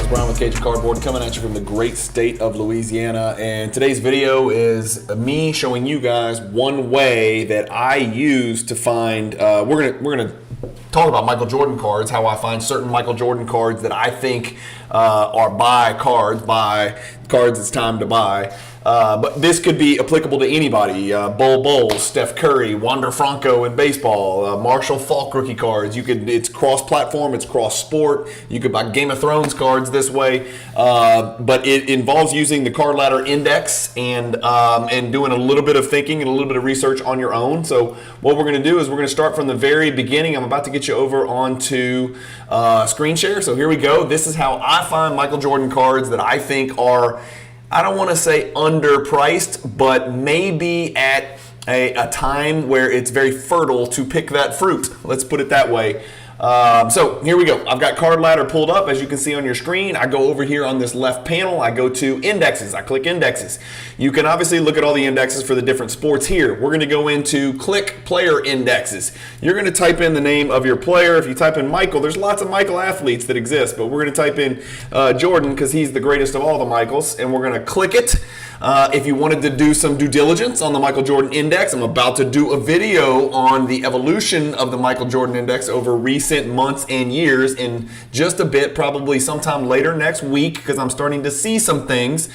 Guys, Brian with Cajun Cardboard coming at you from the great state of Louisiana, and today's video is me showing you guys one way that I use to find. We're gonna talk about Michael Jordan cards, how I find certain Michael Jordan cards that I think are buy cards it's time to buy. But this could be applicable to anybody. Bull, Steph Curry, Wander Franco in baseball, Marshall Faulk rookie cards. It's cross-platform, it's cross-sport. You could buy Game of Thrones cards this way. But it involves using the Cardladder index and doing a little bit of thinking and a little bit of research on your own. So what we're going to do is we're going to start from the very beginning. I'm about to get you over onto screen share. So here we go. This is how I find Michael Jordan cards that I think are, I don't want to say underpriced, but maybe at a time where it's very fertile to pick that fruit. Let's put it that way. So here we go. I've got Cardladder pulled up, as you can see on your screen. I go over here on this left panel. I go to indexes. I click indexes. You can obviously look at all the indexes for the different sports here. We're going to go into click player indexes. You're going to type in the name of your player. If you type in Michael, there's lots of Michael athletes that exist, but we're going to type in Jordan because he's the greatest of all the Michaels, and we're going to click it. If you wanted to do some due diligence on the Michael Jordan Index, I'm about to do a video on the evolution of the Michael Jordan Index over recent months and years in just a bit, probably sometime later next week, because I'm starting to see some things.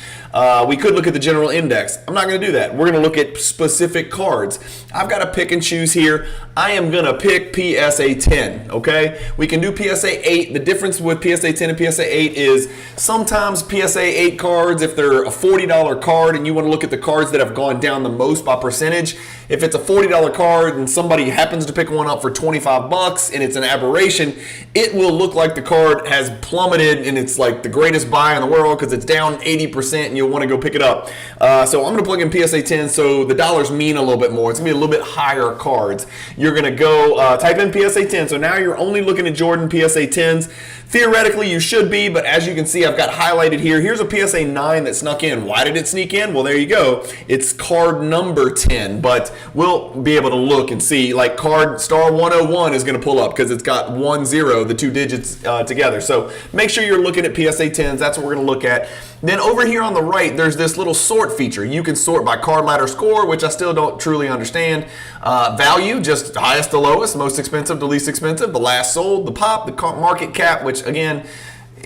We could look at the general index. I'm not going to do that. We're going to look at specific cards. I've got to pick and choose here. I am going to pick PSA 10, okay? We can do PSA 8. The difference with PSA 10 and PSA 8 is sometimes PSA 8 cards, if they're a $40 card and you want to look at the cards that have gone down the most by percentage, if it's a $40 card and somebody happens to pick one up for 25 bucks and it's an aberration, it will look like the card has plummeted and it's like the greatest buy in the world because it's down 80% and you'll want to go pick it up. So I'm going to plug in PSA 10 so the dollars mean a little bit more. It's going to be a little bit higher cards. You're going to go type in PSA 10. So now you're only looking at Jordan PSA 10s. Theoretically, you should be, but as you can see, I've got highlighted here. Here's a PSA 9 that snuck in. Why did it sneak in? Well, there you go. It's card number 10, but we'll be able to look and see, like card star 101 is going to pull up because it's got 10, the two digits together. So make sure you're looking at PSA 10s. That's what we're going to look at. Then over here on the right, there's this little sort feature. You can sort by Cardladder score, which I still don't truly understand. Value, just highest to lowest, most expensive to least expensive, the last sold, the pop, the market cap, which again,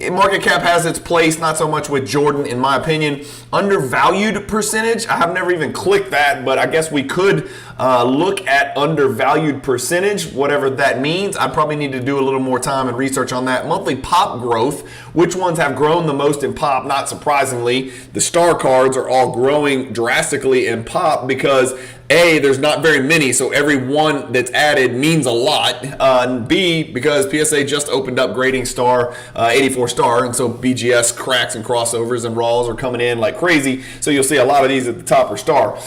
market cap has its place, not so much with Jordan in my opinion. Undervalued percentage, I have never even clicked that, but I guess we could look at undervalued percentage, whatever that means. I probably need to do a little more time and research on that. Monthly pop growth, which ones have grown the most in pop? Not surprisingly, the star cards are all growing drastically in pop because A, there's not very many, so every one that's added means a lot. And B, because PSA just opened up grading star, 84 star, and so BGS cracks and crossovers and raws are coming in like crazy. So you'll see a lot of these at the top are star.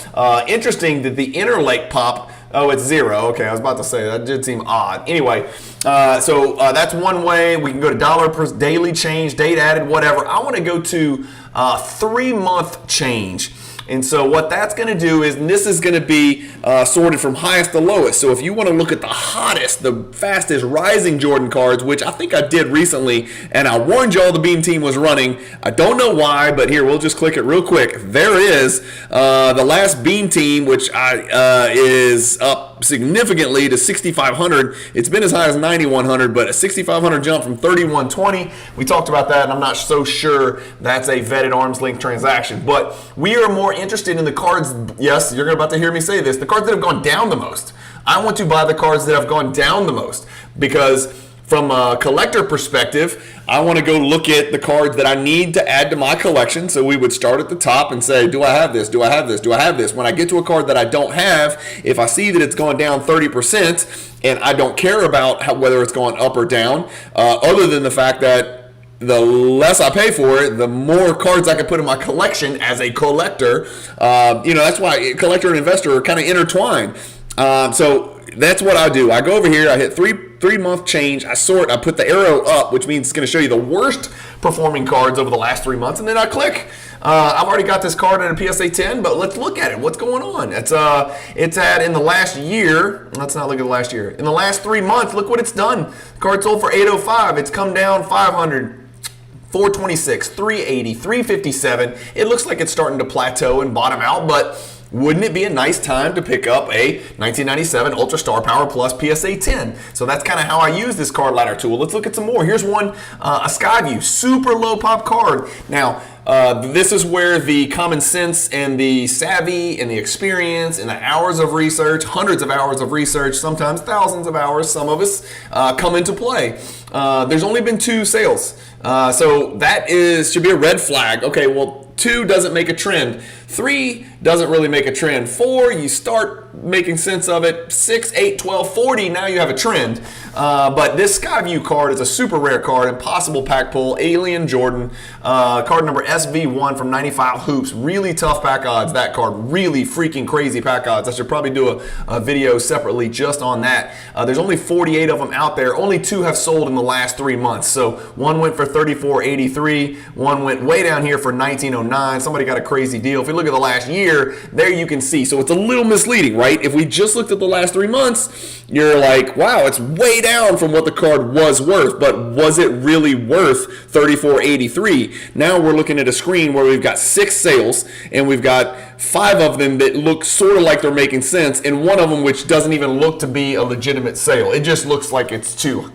Interesting that the interlake pop, oh, it's 0. Okay, I was about to say that did seem odd. Anyway, so that's one way. We can go to dollar per daily change, date added, whatever. I want to go to 3-month change. And so what that's going to do is, and this is going to be sorted from highest to lowest. So if you want to look at the hottest, the fastest rising Jordan cards, which I think I did recently, and I warned y'all the Beam Team was running. I don't know why, but here, we'll just click it real quick. There is the last Beam Team, which is up significantly to 6,500. It's been as high as 9,100, but a 6,500 jump from 3,120. We talked about that, and I'm not so sure that's a vetted arm's length transaction. But we are more interested in the cards, yes, you're about to hear me say this, the cards that have gone down the most. I want to buy the cards that have gone down the most because from a collector perspective, I want to go look at the cards that I need to add to my collection. So we would start at the top and say, do I have this? Do I have this? Do I have this? When I get to a card that I don't have, if I see that it's gone down 30% and I don't care about whether it's gone up or down, other than the fact that the less I pay for it, the more cards I can put in my collection as a collector. That's why collector and investor are kind of intertwined. So that's what I do. I go over here, I hit three-month change, I sort, I put the arrow up, which means it's going to show you the worst performing cards over the last 3 months, and then I click. I've already got this card in a PSA 10, but let's look at it. What's going on? It's at in the last year. Let's not look at the last year. In the last 3 months, look what it's done. The card sold for $805. It's come down 500. 426, 380, 357. It looks like it's starting to plateau and bottom out, but wouldn't it be a nice time to pick up a 1997 Ultra Star Power Plus PSA 10? So that's kind of how I use this card ladder tool. Let's look at some more. Here's one, a Skyview, super low pop card. Now, this is where the common sense and the savvy and the experience and the hours of research, hundreds of hours of research, sometimes thousands of hours, some of us, come into play. There's only been 2 sales. So that should be a red flag. Okay, well, 2 doesn't make a trend. 3 doesn't really make a trend. 4, you start making sense of it. 6, 8, 12, 40, now you have a trend. But this Skyview card is a super rare card, impossible pack pull, Alien Jordan, card number SV1 from 95 Hoops. Really tough pack odds, that card. Really freaking crazy pack odds. I should probably do a video separately just on that. There's only 48 of them out there. Only 2 have sold in the last 3 months. So one went for $34.83. One went way down here for $19.09. Somebody got a crazy deal. If we look at the last year, there you can see. So it's a little misleading, right? If we just looked at the last 3 months, you're like, wow, it's way down from what the card was worth, but was it really worth $34.83? Now we're looking at a screen where we've got 6 sales, and we've got 5 of them that look sort of like they're making sense, and one of them which doesn't even look to be a legitimate sale. It just looks like it's too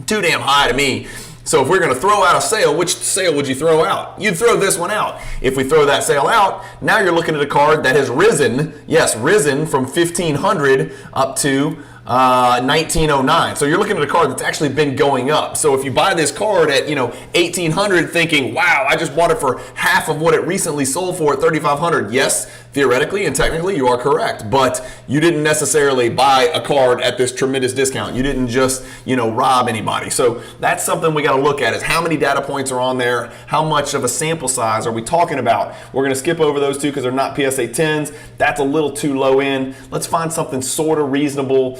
damn high to me. So if we're going to throw out a sale, which sale would you throw out? You'd throw this one out. If we throw that sale out, now you're looking at a card that has risen, yes, risen from 1,500 up to 1909. So you're looking at a card that's actually been going up. So if you buy this card at 1,800 thinking, wow, I just bought it for half of what it recently sold for at 3,500. Yes, theoretically and technically you are correct, but you didn't necessarily buy a card at this tremendous discount. You didn't just rob anybody. So that's something we got to look at, is how many data points are on there, how much of a sample size are we talking about. We're going to skip over those 2 because they're not PSA 10s. That's a little too low end. Let's find something sort of reasonable.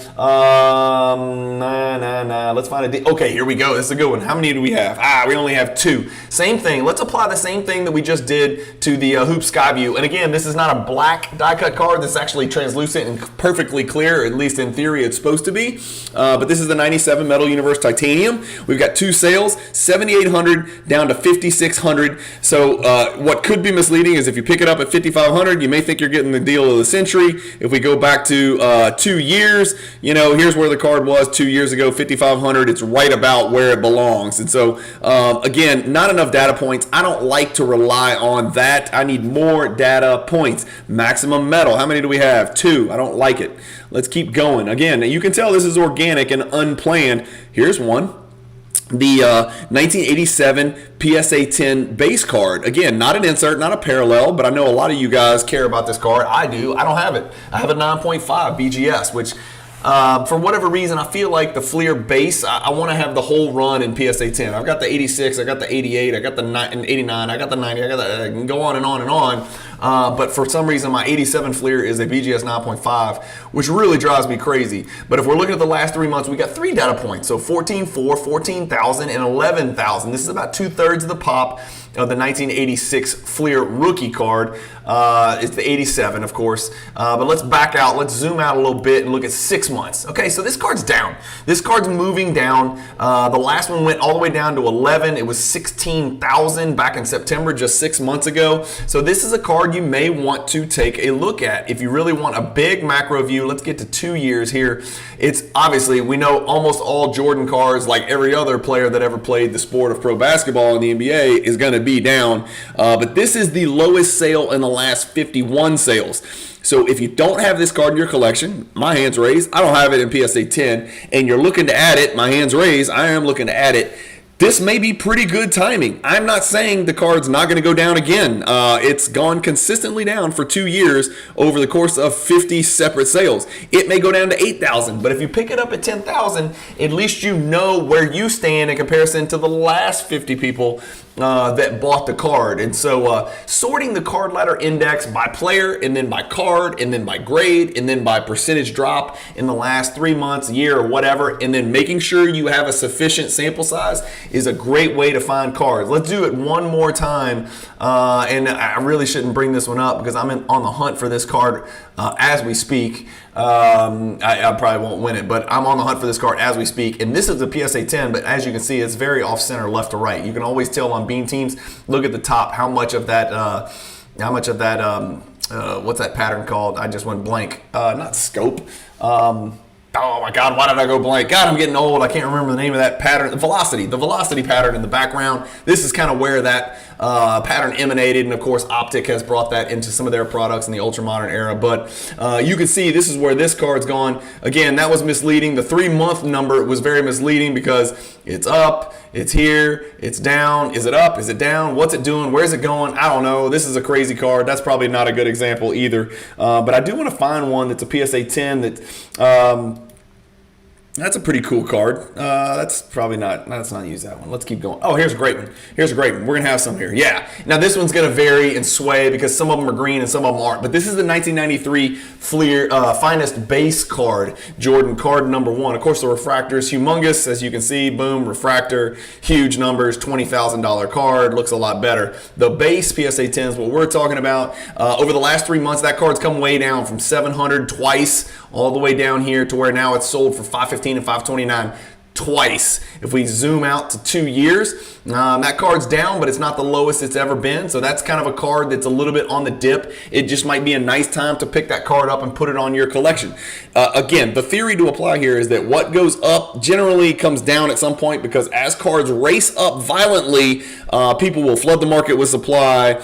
Let's find a okay, here we go. This is a good one. How many do we have? We only have 2. Same thing. Let's apply the same thing that we just did to the Hoop Skyview. And again, this is not a black die cut card. This is actually translucent and perfectly clear. At least in theory, it's supposed to be. But this is the 97 Metal Universe Titanium. We've got 2 sales, 7,800 down to 5,600. So what could be misleading is if you pick it up at 5,500, you may think you're getting the deal of the century. If we go back to 2 years, here's where the card was 2 years ago, 5,500. It's right about where it belongs. And so, again, not enough data points. I don't like to rely on that. I need more data points. Maximum metal. How many do we have? 2. I don't like it. Let's keep going. Again, you can tell this is organic and unplanned. Here's one. The 1987 PSA 10 base card. Again, not an insert, not a parallel, but I know a lot of you guys care about this card. I do. I don't have it. I have a 9.5 BGS, which for whatever reason, I feel like the Fleer base, I want to have the whole run in PSA 10. I've got the 86, I got the 88, I got the 89, I got the 90, I can go on and on and on. But for some reason, my 87 Fleer is a BGS 9.5, which really drives me crazy. But if we're looking at the last 3 months, we got 3 data points. So 14,400, 14,000, and 11,000. This is about 2/3 of the pop of the 1986 Fleer rookie card. It's the 87, of course. But let's back out. Let's zoom out a little bit and look at 6 months. Okay, so this card's down. This card's moving down. The last one went all the way down to 11. It was 16,000 back in September, just 6 months ago. So this is a card you may want to take a look at. If you really want a big macro view, let's get to 2 years here. It's obviously, we know almost all Jordan cards, like every other player that ever played the sport of pro basketball in the NBA, is going to be down. But this is the lowest sale in the last 51 sales. So if you don't have this card in your collection, my hand's raised. I don't have it in PSA 10, and you're looking to add it, my hand's raised. I am looking to add it. This may be pretty good timing. I'm not saying the card's not going to go down again. It's gone consistently down for 2 years over the course of 50 separate sales. It may go down to 8,000, but if you pick it up at 10,000, at least you know where you stand in comparison to the last 50 people that bought the card. And so sorting the card ladder index by player, and then by card, and then by grade, and then by percentage drop in the last 3 months, year, or whatever, and then making sure you have a sufficient sample size is a great way to find cards. Let's do it one more time. And I really shouldn't bring this one up because I'm on the hunt for this card as we speak. I probably won't win it, but I'm on the hunt for this card as we speak. And this is a PSA 10, but as you can see, it's very off-center left to right. You can always tell on on beam teams. Look at the top. How much of that? What's that pattern called? I just went blank. Not scope. Oh my God, why did I go blank? God, I'm getting old. I can't remember the name of that pattern. The velocity pattern in the background. This is kind of where that pattern emanated. And of course, Optic has brought that into some of their products in the ultra modern era. But you can see this is where this card's gone. Again, that was misleading. The 3-month number was very misleading because it's up, it's here, it's down. Is it up? Is it down? What's it doing? Where's it going? I don't know. This is a crazy card. That's probably not a good example either. But I do want to find one that's a PSA 10 that that's a pretty cool card. That's probably not, let's not use that one. Let's keep going. Oh, here's a great one. Here's a great one. We're going to have some here. Yeah. Now, this one's going to vary and sway because some of them are green and some of them aren't. But this is the 1993 Fleer Finest Base card, Jordan card number 1. Of course, the refractor is humongous. As you can see, boom, refractor, huge numbers, $20,000 card. Looks a lot better. The base PSA 10 is what we're talking about. Over the last 3 months, that card's come way down from 700 twice all the way down here to where now it's sold for $515 and $529 twice. If we zoom out to 2 years, that card's down, but it's not the lowest it's ever been. So that's kind of a card that's a little bit on the dip. It just might be a nice time to pick that card up and put it on your collection. Again, the theory to apply here is that what goes up generally comes down at some point, because as cards race up violently, people will flood the market with supply.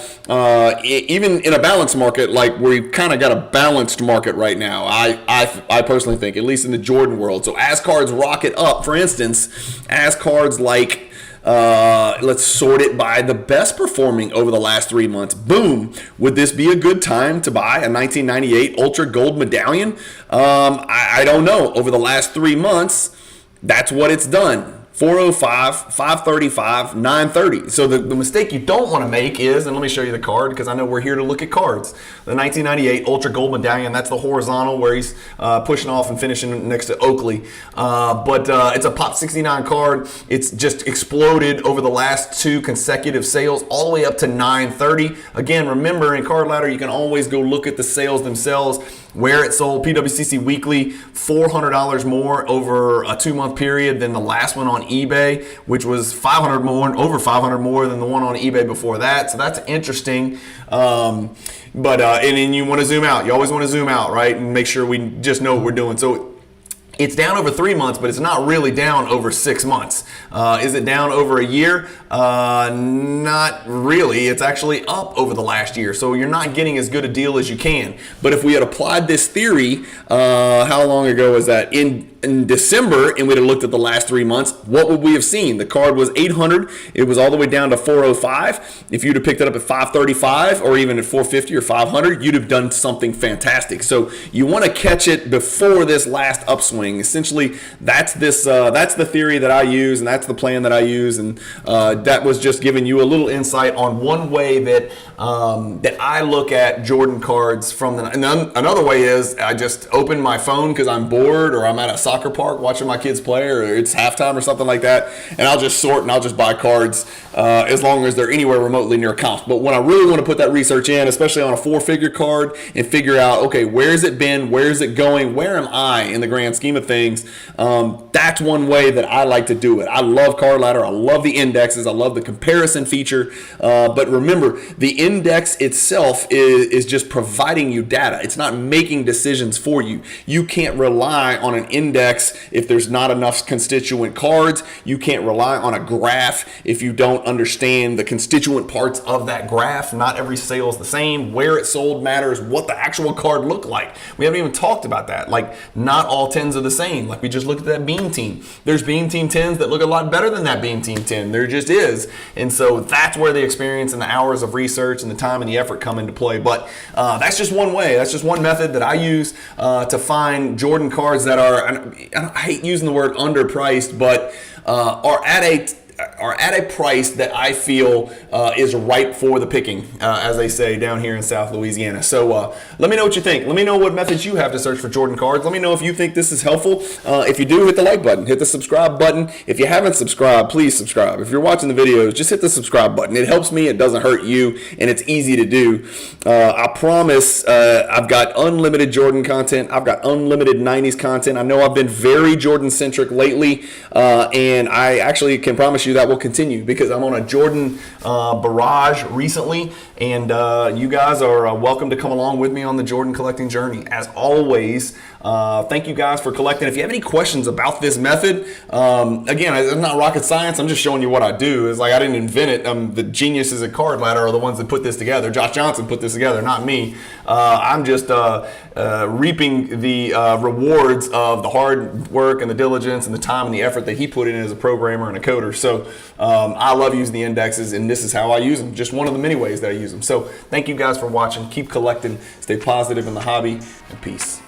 Even in a balanced market, like we've kind of got a balanced market right now, I personally think, at least in the Jordan world. So as cards rocket up, for instance, as cards like, let's sort it by the best performing over the last 3 months. Boom. Would this be a good time to buy a 1998 Ultra Gold Medallion? I don't know. Over the last 3 months, that's what it's done. 405, 535, 930. So the mistake you don't want to make is, and let me show you the card because I know we're here to look at cards. The 1998 Ultra Gold Medallion, that's the horizontal where he's pushing off and finishing next to Oakley. But it's a Pop 69 card. It's just exploded over the last 2 consecutive sales, all the way up to 930. Again, remember, in Cardladder, you can always go look at the sales themselves, where it sold. PWCC Weekly, $400 more over a 2-month period than the last one on eBay, which was over 500 more than the one on eBay before that. So that's interesting. And then you want to zoom out. You always want to zoom out, right? And make sure we just know what we're doing. So it's down over 3 months, but it's not really down over 6 months. Is it down over a year? Not really. It's actually up over the last year. So you're not getting as good a deal as you can. But if we had applied this theory, how long ago was that? In December, and we'd have looked at the last 3 months, what would we have seen? The card was 800. It was all the way down to 405. If you'd have picked it up at 535 or even at 450 or 500, you'd have done something fantastic. So you want to catch it before this last upswing. Essentially, that's the theory that I use, and that's the plan that I use. And that was just giving you a little insight on one way that I look at Jordan cards from. And another way is I just open my phone because I'm bored or I'm at a soccer park watching my kids play, or it's halftime or something like that, and I'll just sort and I'll just buy cards as long as they're anywhere remotely near comps. But when I really want to put that research in, especially on a 4-figure card, and figure out, okay, where's it been, where's it going, where am I in the grand scheme of things, that's one way that I like to do it. I love Cardladder. I love the indexes. I love the comparison feature. But remember, the index itself is just providing you data. It's not making decisions for you. You can't rely on an index if there's not enough constituent cards. You can't rely on a graph if you don't understand the constituent parts of that graph. Not every sale is the same. Where it sold matters. What the actual card looked like. We haven't even talked about that. Like, not all 10s are the same. Like, we just looked at that Beam Team. There's Beam Team 10s that look a lot better than that Beam Team 10. There just is. And so that's where the experience and the hours of research and the time and the effort come into play. But that's just one way. That's just one method that I use to find Jordan cards that are, I hate using the word underpriced, but are at a price that I feel is ripe for the picking, as they say down here in South Louisiana. So let me know what you think. Let me know what methods you have to search for Jordan cards. Let me know if you think this is helpful. If you do, hit the like button, hit the subscribe button. If you haven't subscribed, please subscribe. If you're watching the videos, just hit the subscribe button. It helps me, it doesn't hurt you, and it's easy to do. I promise I've got unlimited Jordan content. I've got unlimited 90s content. I know I've been very Jordan-centric lately, and I actually can promise you that that will continue because I'm on a Jordan barrage recently, and you guys are welcome to come along with me on the Jordan collecting journey. As always, thank you guys for collecting. If you have any questions about this method, again, it's not rocket science. I'm just showing you what I do. It's like I didn't invent it. The geniuses at Cardladder are the ones that put this together. Josh Johnson put this together, not me. I'm just reaping the rewards of the hard work and the diligence and the time and the effort that he put in as a programmer and a coder. So I love using the indexes, and this is how I use them. Just one of the many ways that I use them. So thank you guys for watching. Keep collecting. Stay positive in the hobby, and peace.